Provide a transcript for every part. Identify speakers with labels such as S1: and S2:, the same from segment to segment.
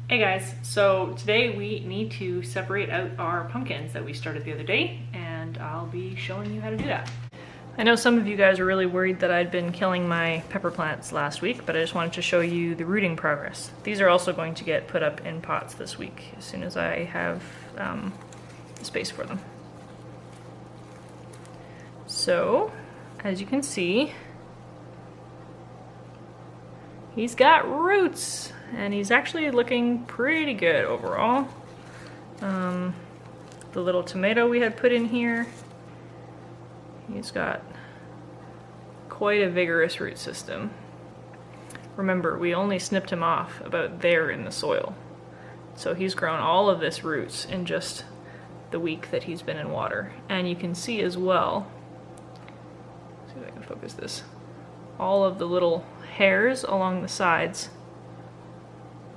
S1: Hey guys, so today we need to separate out our pumpkins that we started the other day, and I'll be showing you how to do that. I know some of you guys are really worried that I'd been killing my pepper plants last week, but I just wanted to show you the rooting progress. These are also going to get put up in pots this week, as soon as I have space for them. So, as you can see, he's got roots, and he's actually looking pretty good overall. The little tomato we had put in here, he's got quite a vigorous root system. Remember, we only snipped him off about there in the soil. So he's grown all of this roots in just the week that he's been in water. And you can see as well, let's see if I can focus this, all of the little hairs along the sides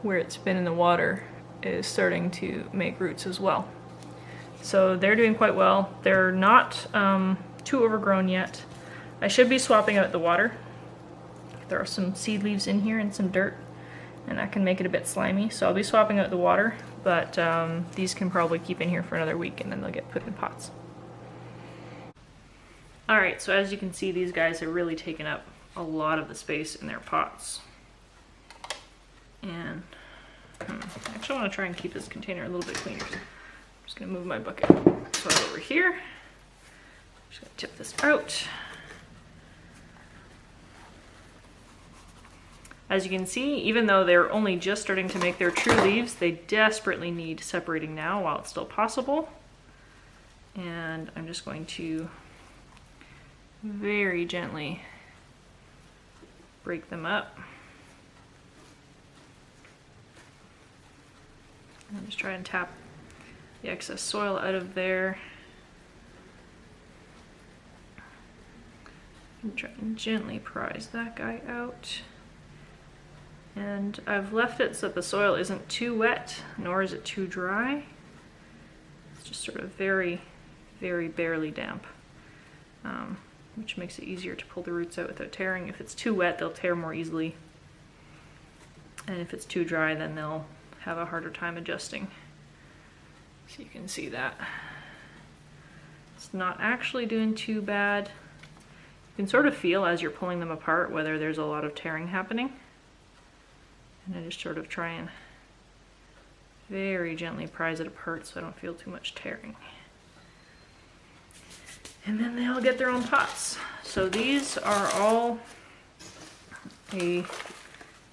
S1: where it's been in the water is starting to make roots as well. So they're doing quite well. They're not too overgrown yet. I should be swapping out the water. There are some seed leaves in here and some dirt, and that can make it a bit slimy. So I'll be swapping out the water, but these can probably keep in here for another week and then they'll get put in pots. Alright, so as you can see, these guys have really taken up a lot of the space in their pots. And I actually want to try and keep this container a little bit cleaner. So I'm just going to move my bucket soil over here. I'm just going to tip this out. As you can see, even though they're only just starting to make their true leaves, they desperately need separating now while it's still possible. And I'm just going to very gently break them up. And just try and tap the excess soil out of there. And try and gently prise that guy out. And I've left it so that the soil isn't too wet, nor is it too dry. It's just sort of very, very barely damp, which makes it easier to pull the roots out without tearing. If it's too wet, they'll tear more easily. And if it's too dry, then they'll have a harder time adjusting. So you can see that. It's not actually doing too bad. You can sort of feel as you're pulling them apart whether there's a lot of tearing happening. And I just sort of try and very gently prise it apart so I don't feel too much tearing. And then they all get their own pots. So these are all a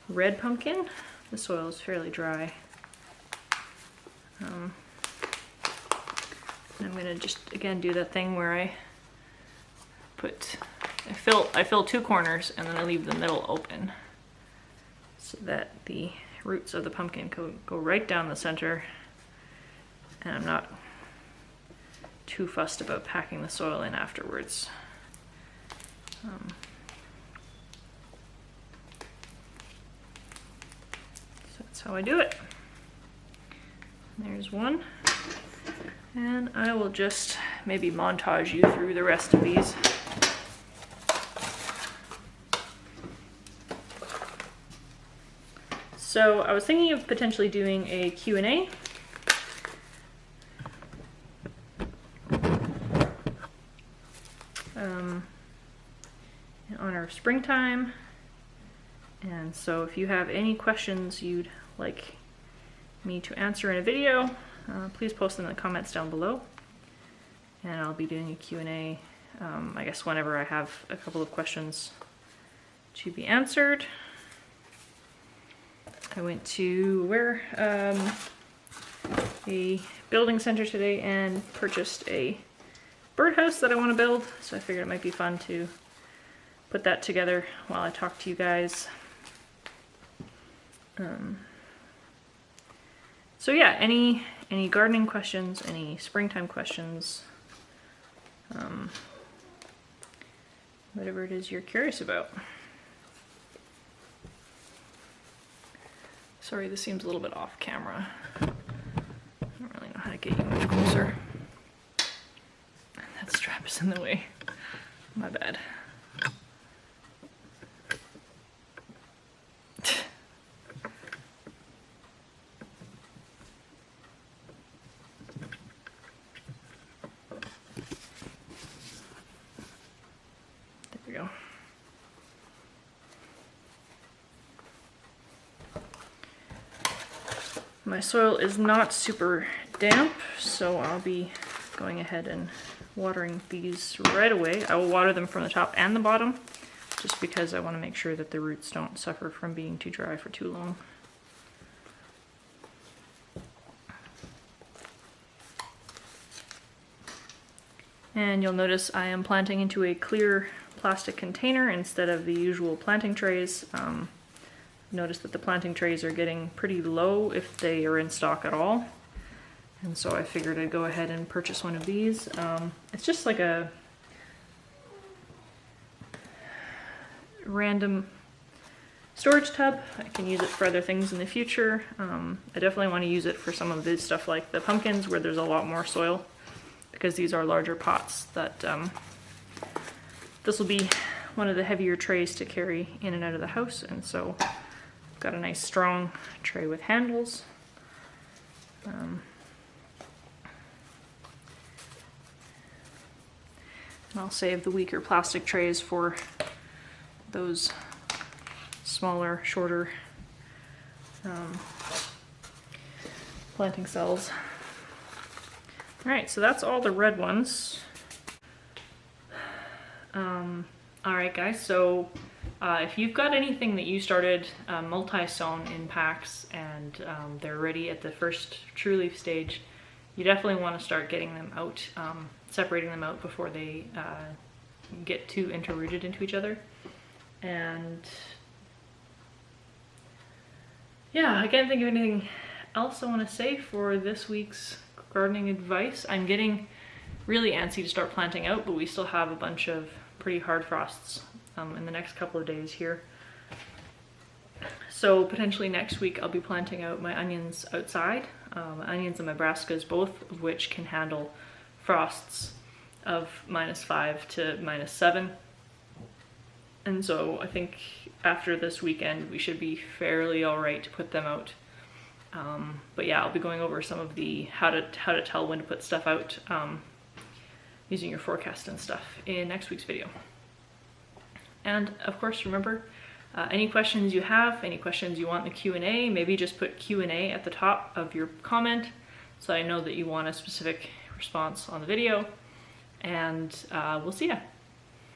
S1: red pumpkin. The soil is fairly dry. I'm gonna just again do that thing where I fill two corners and then I leave the middle open so that the roots of the pumpkin go right down the center, and I'm not too fussed about packing the soil in afterwards. So that's how I do it. There's one. And I will just maybe montage you through the rest of these. So I was thinking of potentially doing a Q&A. In honor of springtime. And so if you have any questions you'd like me to answer in a video, please post them in the comments down below. And I'll be doing a Q&A, I guess whenever I have a couple of questions to be answered. I went to a building center today and purchased a birdhouse that I want to build, so I figured it might be fun to put that together while I talk to you guys. So yeah, any gardening questions, any springtime questions, whatever it is you're curious about. Sorry, this seems a little bit off camera. I don't really know how to get you much closer. That strap is in the way. My bad. My soil is not super damp, so I'll be going ahead and watering these right away. I will water them from the top and the bottom, just because I want to make sure that the roots don't suffer from being too dry for too long. And you'll notice I am planting into a clear plastic container instead of the usual planting trays. Notice that the planting trays are getting pretty low if they are in stock at all. And so I figured I'd go ahead and purchase one of these. It's just like a random storage tub. I can use it for other things in the future. I definitely want to use it for some of this stuff like the pumpkins where there's a lot more soil, because these are larger pots that this will be one of the heavier trays to carry in and out of the house. And so I've got a nice strong tray with handles. And I'll save the weaker plastic trays for those smaller, shorter planting cells. Alright, so that's all the red ones. Alright guys, so if you've got anything that you started multi-sown in packs and they're ready at the first true leaf stage, you definitely want to start getting them out, separating them out before they get too interrooted into each other. And yeah, I can't think of anything else I want to say for this week's gardening advice. I'm getting really antsy to start planting out, but we still have a bunch of pretty hard frosts in the next couple of days here. So potentially next week I'll be planting out my onions outside. Onions and my brassicas, both of which can handle frosts of -5 to -7. And so I think after this weekend we should be fairly alright to put them out. But yeah, I'll be going over some of the how to tell when to put stuff out using your forecast and stuff in next week's video. And of course, remember, any questions you have, any questions you want in the Q&A, maybe just put Q&A at the top of your comment so I know that you want a specific response on the video. And we'll see ya.